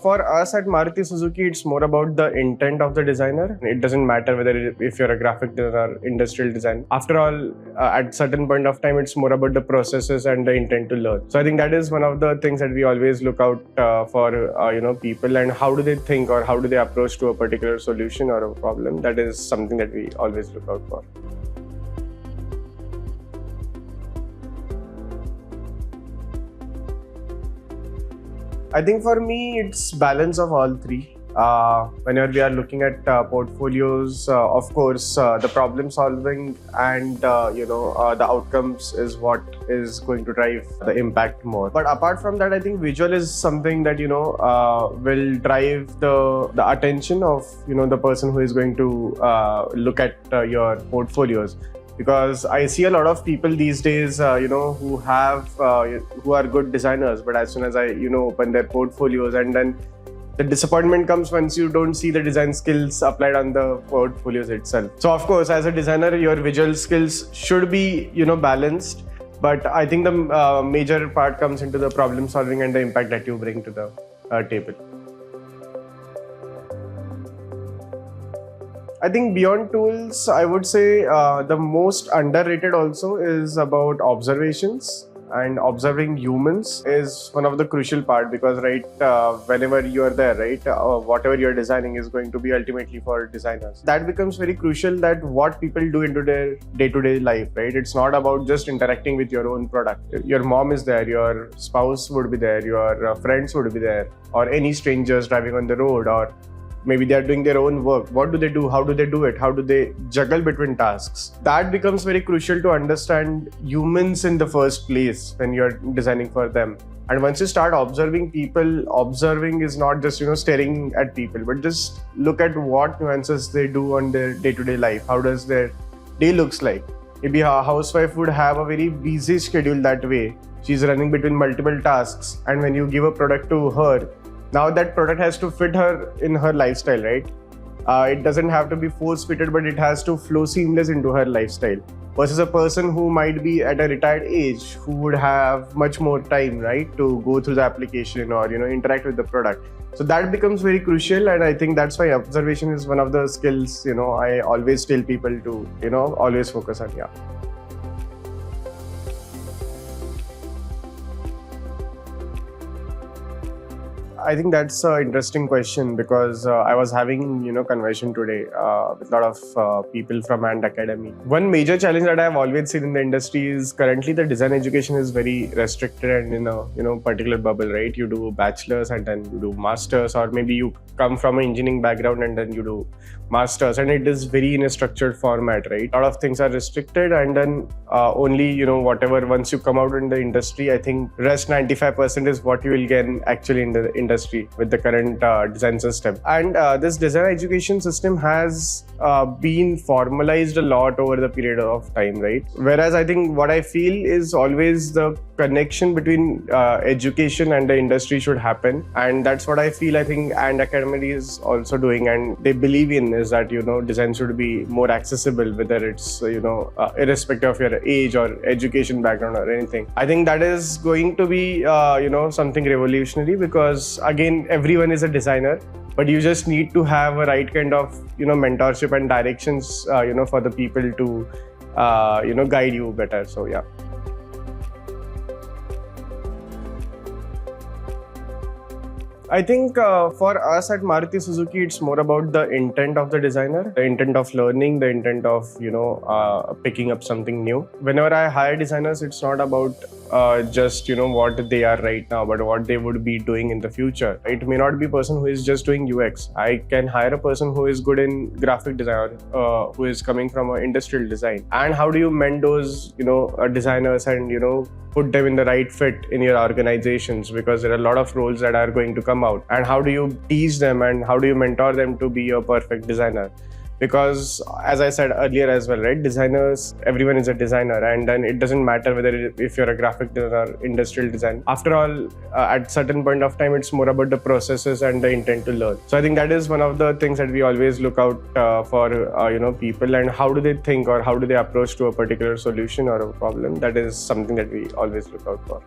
For us at Maruti Suzuki, it's more about the intent of the designer. It doesn't matter whether if you're a graphic designer or industrial design. After all, at certain point of time, it's more about the processes and the intent to learn. So I think that is one of the things that we always look out for, people, and how do they think or how do they approach to a particular solution or a problem. That is something that we always look out for. I think for me, it's balance of all three. Whenever we are looking at portfolios, of course, the problem solving and the outcomes is what is going to drive the impact more. But apart from that, I think visual is something that will drive the attention of the person who is going to look at your portfolios. Because I see a lot of people these days, who are good designers, but as soon as I, open their portfolios, and then the disappointment comes once you don't see the design skills applied on the portfolios itself. So of course, as a designer, your visual skills should be, balanced. But I think the major part comes into the problem solving and the impact that you bring to the table. I think beyond tools, I would say the most underrated also is about observations, and observing humans is one of the crucial part, because whenever you are there, whatever you're designing is going to be ultimately for designers. That becomes very crucial, that what people do into their day-to-day life, right? It's not about just interacting with your own product. Your mom is there, your spouse would be there, your friends would be there, or any strangers driving on the road, or maybe they are doing their own work. What do they do? How do they do it? How do they juggle between tasks? That becomes very crucial to understand humans in the first place when you're designing for them. And once you start observing people, observing is not just staring at people, but just look at what nuances they do on their day-to-day life. How does their day looks like? Maybe a housewife would have a very busy schedule that way. She's running between multiple tasks, and when you give a product to her, now that product has to fit her in her lifestyle, right? It doesn't have to be force fitted, but it has to flow seamless into her lifestyle. Versus a person who might be at a retired age, who would have much more time, right, to go through the application or interact with the product. So that becomes very crucial, and I think that's why observation is one of the skills I always tell people to always focus on. I think that's an interesting question, because I was having conversation today with a lot of people from AND Academy. One major challenge that I've always seen in the industry is currently the design education is very restricted and in a particular bubble, right? You do bachelor's and then you do masters, or maybe you come from an engineering background and then you do masters, and it is very in a structured format, right? A lot of things are restricted, and then only whatever once you come out in the industry, I think rest 95% is what you will get actually in the industry with the current design system. And this design education system has been formalized a lot over the period of time, right? Whereas I think what I feel is always the connection between education and the industry should happen, and that's what I feel. I think AND Academy is also doing, and they believe in is that design should be more accessible, whether it's irrespective of your age or education background or anything. I think that is going to be something revolutionary, because again, everyone is a designer, but you just need to have a right kind of mentorship and directions for the people to guide you better. So yeah. I think for us at Maruti Suzuki, it's more about the intent of the designer, the intent of learning, the intent of picking up something new. Whenever I hire designers, it's not about just what they are right now, but what they would be doing in the future. It may not be a person who is just doing UX. I can hire a person who is good in graphic design, who is coming from an industrial design. And how do you mend those designers and put them in the right fit in your organizations, because there are a lot of roles that are going to come out, and how do you teach them and how do you mentor them to be a perfect designer? Because as I said earlier as well, right, designers, everyone is a designer, and then it doesn't matter whether if you're a graphic designer or industrial design. After all, at certain point of time, it's more about the processes and the intent to learn. So I think that is one of the things that we always look out for people, and how do they think or how do they approach to a particular solution or a problem. That is something that we always look out for.